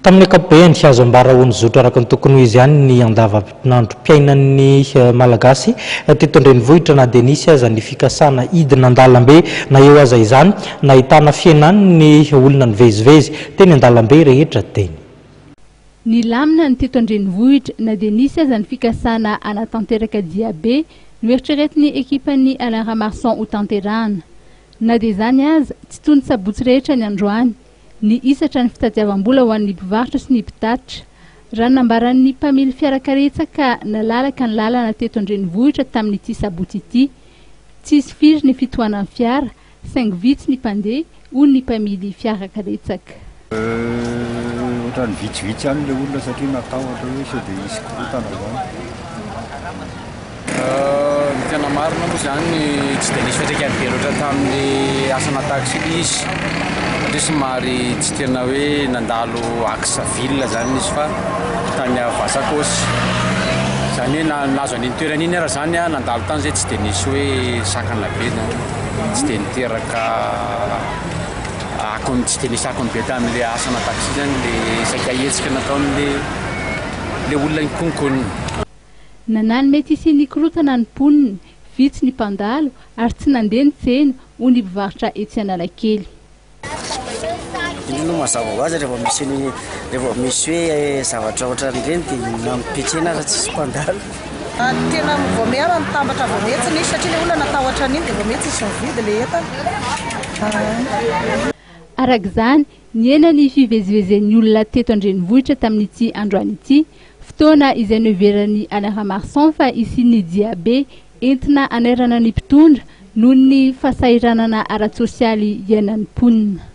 Tamin'ny ankapobeny sy azo ambara ho ny zotra araka ny tokony ho izy ihany ny andavanandro mpiainan'ny malagasy teto an-drenivohitra na dia nisy aza ny fikasana idina an-dalambe na eo aza izany na ahitana fiainan'ny olona nivezivezy teny an-dalambe rehetra teny. Ny lamina ny teto an-drenivohitra na dia nisy aza ny fikasana anatanteraka diabe no eritreretin'ny ekipan'ny Alain Ramarson ho tanterahana. Na dia izany aza tsy toy ny sabotsy rehetra ny androany. Ny isatra ny fitadiavam-bola ho an'ny mpivarotra sy ny mpitatitra. Raha nambaran'ny mpamily fiarakaretsaka nalalaka ny lalana teto an-drenivohitra tamin'ity sabotsy ity. Tsisy firy ny fitohanan'ny fiara, saingy vitsy ny mpandeha hoy ny mpamily fiarakaretsaka. Ohatrany vitsivitsy ihany ilay olona satria natahotra hoe sao dia hisy korotana izany. Ny tena marina moa izany tsy dia nisy fiantraikany be loatra tamin'ny asana taxi izy. Somary tsy tena hoe nandalo aksa ville zany izy fa tany Vasakosy. Zany hoe nazo an'iny toerana iny ara zany nandalo tany zay tsy dia nisy hoe sakana be zany. Tsy dia niteraka akony, tsy dia nisy akony be tamin'ilay asana taxi zany le saika hetsika nataon'ilay olona nikonikony. Nanany mety isian'ny korotana ny mponina, vitsy ny mpandalo ary tsy nandeha ny tsena hoy ny mpivarotra etsy Analakely. No mazava ho azy rehefa misy hoe zavatra ohatran'ireny dia nampitsena raha tsisy mpandalo. Tena vao mera nitambatra vao metsy nisy satria ilay olona natahotra an'iny dia vao metsy izy mividy ilay entana. Arak'izany, niena ny fivezivezen'ny olona teto an-drenivohitra tamin'ity androany ity, fotoana izay noheveran'ny Alain Ramarson fa isian'ny diabe entina anerana ny mpitondra noho ny fahasahiranana ara-tsosialy iainan'ny mponina.